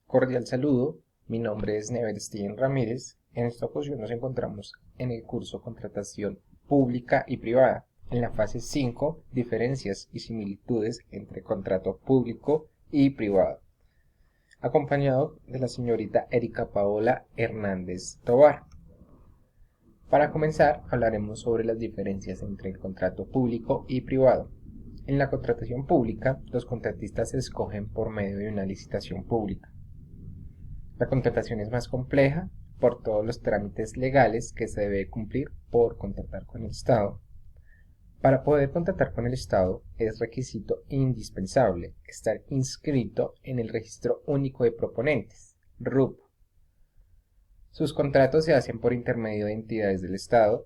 Cordial saludo, mi nombre es Never Steven Ramírez. En esta ocasión nos encontramos en el curso Contratación Pública y Privada, en la fase 5, diferencias y similitudes entre contrato público y privado, acompañado de la señorita Erika Paola Hernández Tovar. Para comenzar, hablaremos sobre las diferencias entre el contrato público y privado. En la contratación pública, los contratistas se escogen por medio de una licitación pública. La contratación es más compleja por todos los trámites legales que se debe cumplir por contratar con el Estado. Para poder contratar con el Estado es requisito indispensable estar inscrito en el Registro Único de Proponentes, RUP. Sus contratos se hacen por intermedio de entidades del Estado.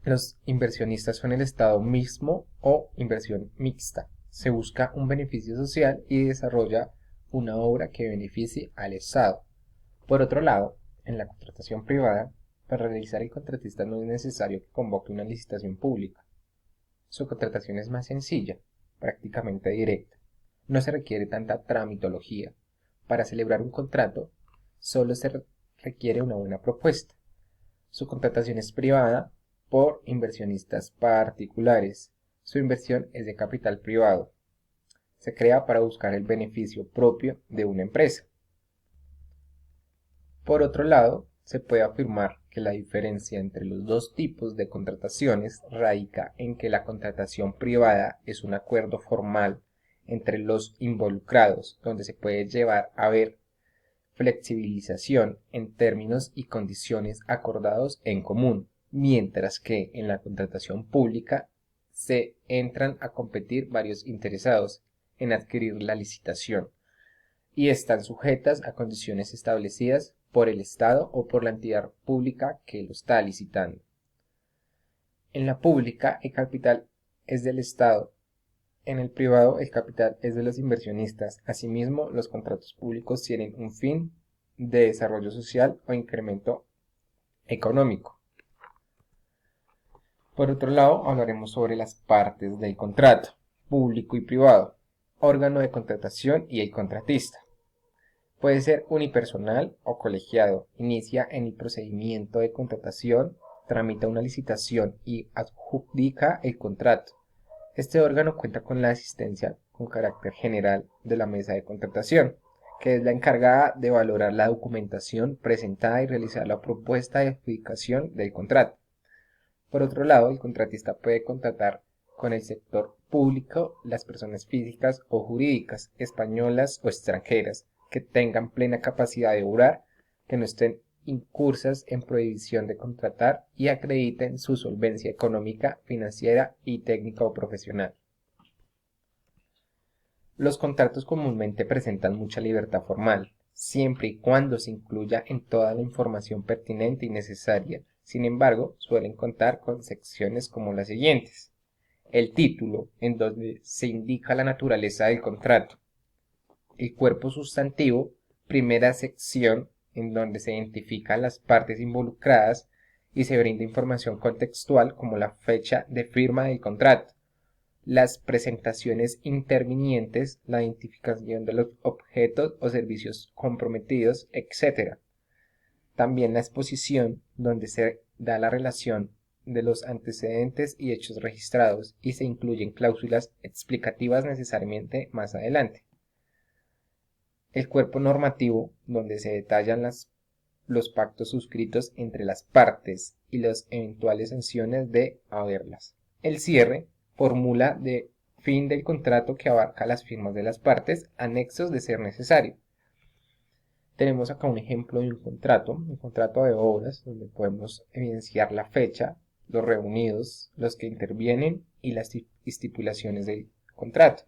Los inversionistas son el Estado mismo o inversión mixta. Se busca un beneficio social y desarrolla una obra que beneficie al Estado. Por otro lado, en la contratación privada, para realizar el contratista no es necesario que convoque una licitación pública. Su contratación es más sencilla, prácticamente directa. No se requiere tanta tramitología. Para celebrar un contrato, solo se requiere una buena propuesta. Su contratación es privada por inversionistas particulares. Su inversión es de capital privado. Se crea para buscar el beneficio propio de una empresa. Por otro lado, se puede afirmar que la diferencia entre los dos tipos de contrataciones radica en que la contratación privada es un acuerdo formal entre los involucrados, donde se puede llevar a ver flexibilización en términos y condiciones acordados en común, mientras que en la contratación pública se entran a competir varios interesados en adquirir la licitación y están sujetas a condiciones establecidas por el Estado o por la entidad pública que lo está licitando. En la pública el capital es del Estado, en el privado el capital es de los inversionistas. Asimismo, los contratos públicos tienen un fin de desarrollo social o incremento económico. Por otro lado, hablaremos sobre las partes del contrato, público y privado, órgano de contratación y el contratista. Puede ser unipersonal o colegiado. Inicia en el procedimiento de contratación, tramita una licitación y adjudica el contrato. Este órgano cuenta con la asistencia con carácter general de la mesa de contratación, que es la encargada de valorar la documentación presentada y realizar la propuesta de adjudicación del contrato. Por otro lado, el contratista puede contratar con el sector público las personas físicas o jurídicas, españolas o extranjeras, que tengan plena capacidad de obrar, que no estén incursas en prohibición de contratar y acrediten su solvencia económica, financiera y técnica o profesional. Los contratos comúnmente presentan mucha libertad formal, siempre y cuando se incluya en toda la información pertinente y necesaria. Sin embargo, suelen contar con secciones como las siguientes: el título, en donde se indica la naturaleza del contrato; el cuerpo sustantivo, primera sección, en donde se identifican las partes involucradas y se brinda información contextual como la fecha de firma del contrato; las presentaciones intervinientes, la identificación de los objetos o servicios comprometidos, etc. También la exposición, donde se da la relación de los antecedentes y hechos registrados y se incluyen cláusulas explicativas necesariamente más adelante. El cuerpo normativo, donde se detallan los pactos suscritos entre las partes y las eventuales sanciones de haberlas. El cierre, fórmula de fin del contrato que abarca las firmas de las partes, anexos de ser necesario. Tenemos acá un ejemplo de un contrato de obras, donde podemos evidenciar la fecha, los reunidos, los que intervienen y las estipulaciones del contrato.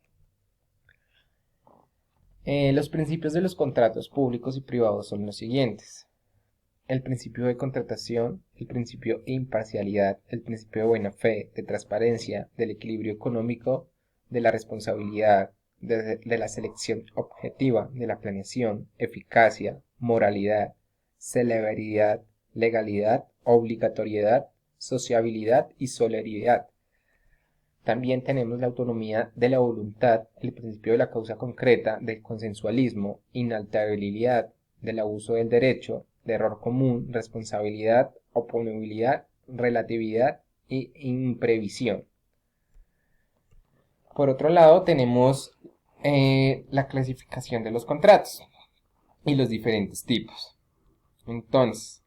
Los principios de los contratos públicos y privados son los siguientes: el principio de contratación, el principio de imparcialidad, el principio de buena fe, de transparencia, del equilibrio económico, de la responsabilidad, de la selección objetiva, de la planeación, eficacia, moralidad, celeridad, legalidad, obligatoriedad, sociabilidad y solidaridad. También tenemos la autonomía de la voluntad, el principio de la causa concreta, del consensualismo, inalterabilidad, del abuso del derecho, de error común, responsabilidad, oponibilidad, relatividad e imprevisión. Por otro lado, tenemos la clasificación de los contratos y los diferentes tipos. Entonces,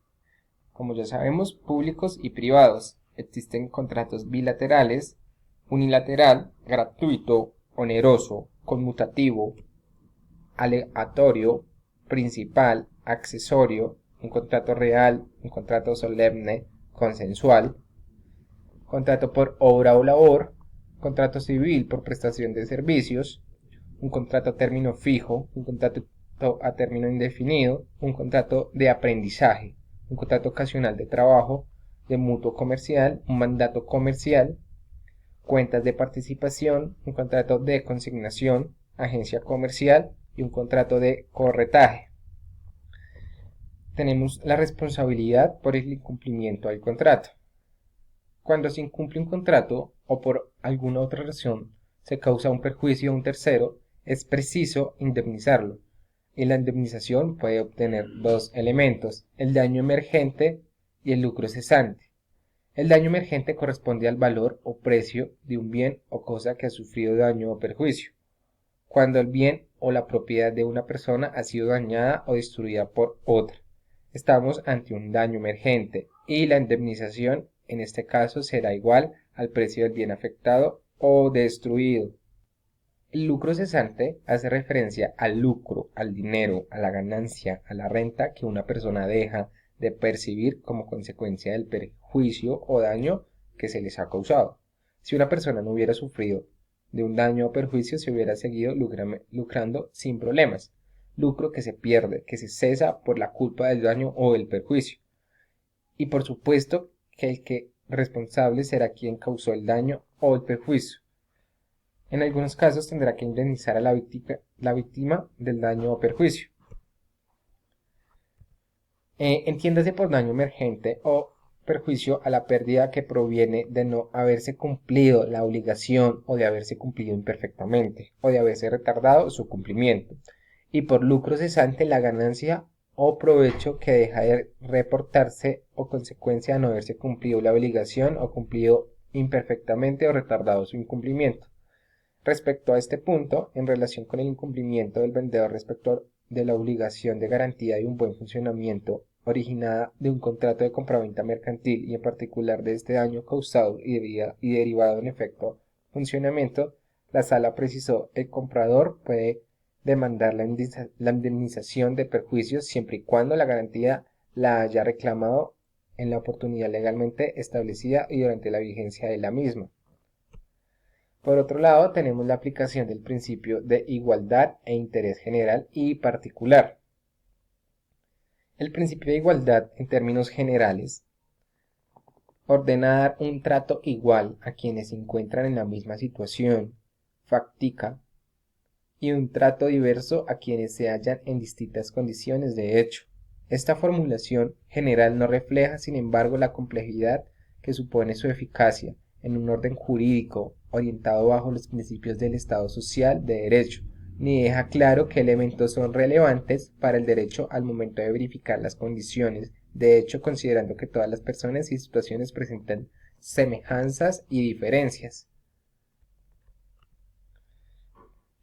como ya sabemos, públicos y privados. Existen contratos bilaterales, unilateral, gratuito, oneroso, conmutativo, aleatorio, principal, accesorio, un contrato real, un contrato solemne, consensual, contrato por obra o labor, contrato civil por prestación de servicios, un contrato a término fijo, un contrato a término indefinido, un contrato de aprendizaje, un contrato ocasional de trabajo, de mutuo comercial, un mandato comercial, cuentas de participación, un contrato de consignación, agencia comercial y un contrato de corretaje. Tenemos la responsabilidad por el incumplimiento del contrato. Cuando se incumple un contrato o por alguna otra razón se causa un perjuicio a un tercero, es preciso indemnizarlo. Y la indemnización puede obtener dos elementos, el daño emergente y el lucro cesante. El daño emergente corresponde al valor o precio de un bien o cosa que ha sufrido daño o perjuicio, cuando el bien o la propiedad de una persona ha sido dañada o destruida por otra. Estamos ante un daño emergente y la indemnización en este caso será igual al precio del bien afectado o destruido. El lucro cesante hace referencia al lucro, al dinero, a la ganancia, a la renta que una persona deja de percibir como consecuencia del perjuicio o daño que se les ha causado. Si una persona no hubiera sufrido de un daño o perjuicio, se hubiera seguido lucrando sin problemas. Lucro que se pierde, que se cesa por la culpa del daño o el perjuicio. Y por supuesto que el que responsable será quien causó el daño o el perjuicio. En algunos casos tendrá que indemnizar a la víctima del daño o perjuicio. Entiéndase por daño emergente o perjuicio a la pérdida que proviene de no haberse cumplido la obligación o de haberse cumplido imperfectamente o de haberse retardado su cumplimiento. Y por lucro cesante la ganancia o provecho que deja de reportarse o consecuencia de no haberse cumplido la obligación o cumplido imperfectamente o retardado su incumplimiento. Respecto a este punto, en relación con el incumplimiento del vendedor respecto de la obligación de garantía de un buen funcionamiento originada de un contrato de compraventa mercantil y en particular de este daño causado y derivado en efecto funcionamiento, la sala precisó el comprador puede demandar la indemnización de perjuicios siempre y cuando la garantía la haya reclamado en la oportunidad legalmente establecida y durante la vigencia de la misma. Por otro lado, tenemos la aplicación del principio de igualdad e interés general y particular. El principio de igualdad, en términos generales, ordena dar un trato igual a quienes se encuentran en la misma situación fáctica y un trato diverso a quienes se hallan en distintas condiciones de hecho. Esta formulación general no refleja, sin embargo, la complejidad que supone su eficacia en un orden jurídico orientado bajo los principios del Estado social de derecho, ni deja claro qué elementos son relevantes para el derecho al momento de verificar las condiciones de hecho, considerando que todas las personas y situaciones presentan semejanzas y diferencias.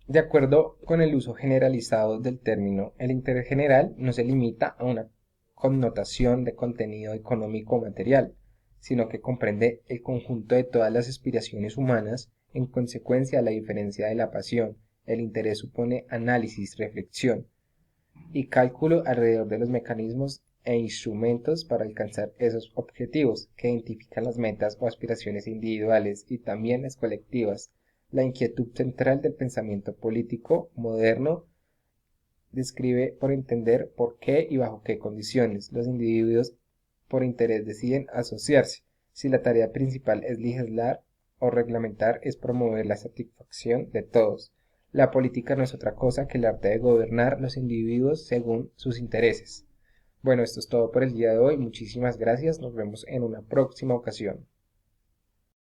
De acuerdo con el uso generalizado del término, el interés general no se limita a una connotación de contenido económico o material, sino que comprende el conjunto de todas las aspiraciones humanas. En consecuencia, a la diferencia de la pasión, el interés supone análisis, reflexión y cálculo alrededor de los mecanismos e instrumentos para alcanzar esos objetivos, que identifican las metas o aspiraciones individuales y también las colectivas. La inquietud central del pensamiento político moderno describe por entender por qué y bajo qué condiciones los individuos por interés deciden asociarse. Si la tarea principal es legislar o reglamentar, es promover la satisfacción de todos. La política no es otra cosa que el arte de gobernar los individuos según sus intereses. Bueno, esto es todo por el día de hoy. Muchísimas gracias. Nos vemos en una próxima ocasión.